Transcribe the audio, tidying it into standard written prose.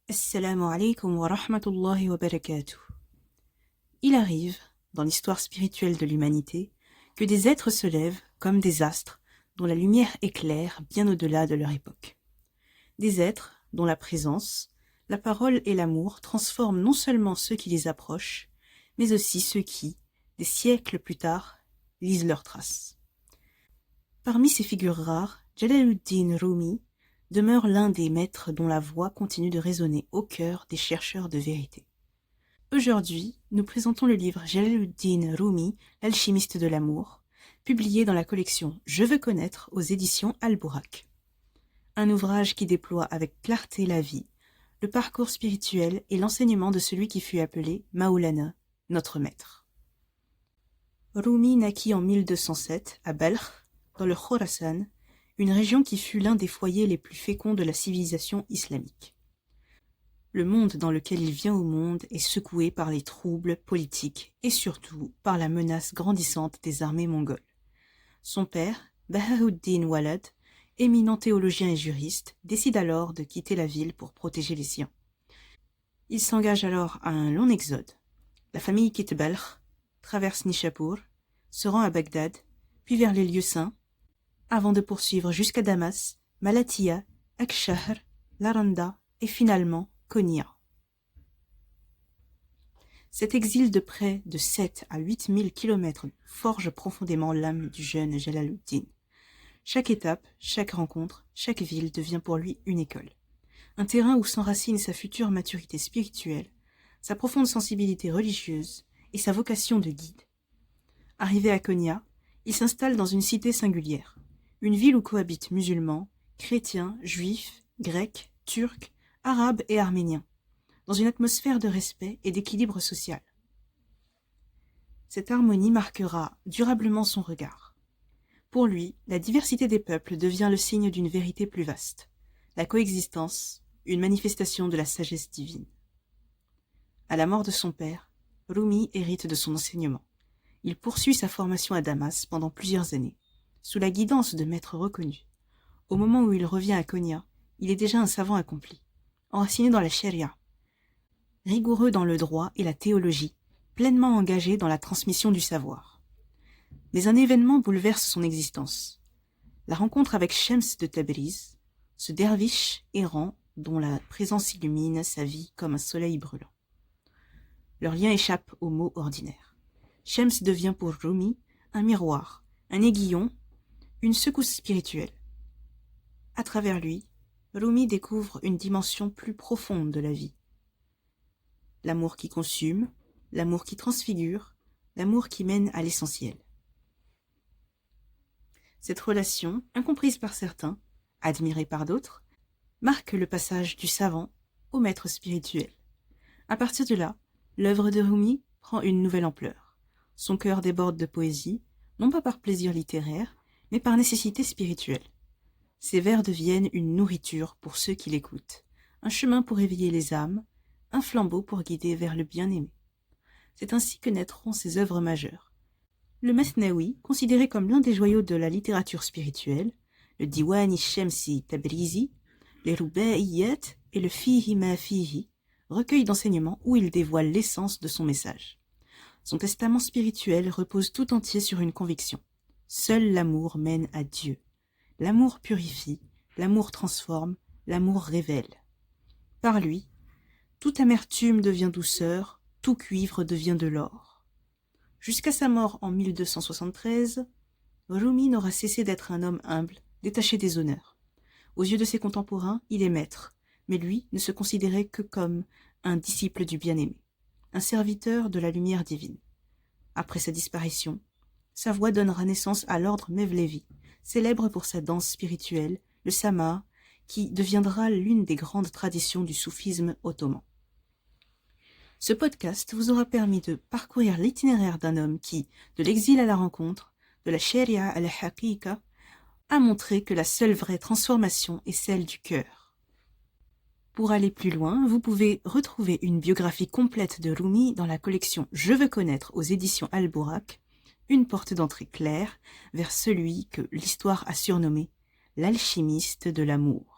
Assalamu alaikum wa rahmatullahi wa barakatuh. Il arrive, dans l'histoire spirituelle de l'humanité, que des êtres se lèvent comme des astres dont la lumière éclaire bien au-delà de leur époque. Des êtres dont la présence, la parole et l'amour transforment non seulement ceux qui les approchent, mais aussi ceux qui, des siècles plus tard, lisent leurs traces. Parmi ces figures rares, Jalaluddin Rumi demeure l'un des maîtres dont la voix continue de résonner au cœur des chercheurs de vérité. Aujourd'hui, nous présentons le livre Jalaluddin Rumi, l'alchimiste de l'amour, publié dans la collection Je veux connaître aux éditions Al-Bourak. Un ouvrage qui déploie avec clarté la vie, le parcours spirituel et l'enseignement de celui qui fut appelé Maulana, notre maître. Rumi naquit en 1207 à Balkh, dans le Khorasan, une région qui fut l'un des foyers les plus féconds de la civilisation islamique. Le monde dans lequel il vient au monde est secoué par les troubles politiques et surtout par la menace grandissante des armées mongoles. Son père, Bahauddin Walad, éminent théologien et juriste, décide alors de quitter la ville pour protéger les siens. Il s'engage alors à un long exode. La famille quitte Balkh, traverse Nishapur, se rend à Bagdad, puis vers les lieux saints, avant de poursuivre jusqu'à Damas, Malatya, Akshahr, Laranda et finalement Konya. Cet exil de près de 7 à 8 000 kilomètres forge profondément l'âme du jeune Jalaluddin. Chaque étape, chaque rencontre, chaque ville devient pour lui une école. Un terrain où s'enracine sa future maturité spirituelle, sa profonde sensibilité religieuse et sa vocation de guide. Arrivé à Konya, il s'installe dans une cité singulière. Une ville où cohabitent musulmans, chrétiens, juifs, grecs, turcs, arabes et arméniens, dans une atmosphère de respect et d'équilibre social. Cette harmonie marquera durablement son regard. Pour lui, la diversité des peuples devient le signe d'une vérité plus vaste, la coexistence, une manifestation de la sagesse divine. À la mort de son père, Rumi hérite de son enseignement. Il poursuit sa formation à Damas pendant plusieurs années, sous la guidance de maîtres reconnus. Au moment où il revient à Konya, il est déjà un savant accompli, enraciné dans la charia, rigoureux dans le droit et la théologie, pleinement engagé dans la transmission du savoir. Mais un événement bouleverse son existence. La rencontre avec Shems de Tabriz, ce derviche errant dont la présence illumine sa vie comme un soleil brûlant. Leur lien échappe aux mots ordinaires. Shems devient pour Rumi un miroir, un aiguillon, une secousse spirituelle. À travers lui, Rumi découvre une dimension plus profonde de la vie. L'amour qui consume, l'amour qui transfigure, l'amour qui mène à l'essentiel. Cette relation, incomprise par certains, admirée par d'autres, marque le passage du savant au maître spirituel. À partir de là, l'œuvre de Rumi prend une nouvelle ampleur. Son cœur déborde de poésie, non pas par plaisir littéraire, mais par nécessité spirituelle. Ses vers deviennent une nourriture pour ceux qui l'écoutent, un chemin pour éveiller les âmes, un flambeau pour guider vers le bien-aimé. C'est ainsi que naîtront ses œuvres majeures. Le Masnawi, considéré comme l'un des joyaux de la littérature spirituelle, le Diwan Shamsi Tabrizi, les Rubaiyat et le Fihi ma Fihi, recueillent d'enseignements où il dévoile l'essence de son message. Son testament spirituel repose tout entier sur une conviction. Seul l'amour mène à Dieu. L'amour purifie, l'amour transforme, l'amour révèle. Par lui, toute amertume devient douceur, tout cuivre devient de l'or. Jusqu'à sa mort en 1273, Rumi n'aura cessé d'être un homme humble, détaché des honneurs. Aux yeux de ses contemporains, il est maître, mais lui ne se considérait que comme un disciple du bien-aimé, un serviteur de la lumière divine. Après sa disparition, sa voix donnera naissance à l'ordre Mevlevi, célèbre pour sa danse spirituelle, le sama, qui deviendra l'une des grandes traditions du soufisme ottoman. Ce podcast vous aura permis de parcourir l'itinéraire d'un homme qui, de l'exil à la rencontre, de la sharia à la haqiqa, a montré que la seule vraie transformation est celle du cœur. Pour aller plus loin, vous pouvez retrouver une biographie complète de Rumi dans la collection Je veux connaître aux éditions Al-Bourak, une porte d'entrée claire vers celui que l'histoire a surnommé l'alchimiste de l'amour.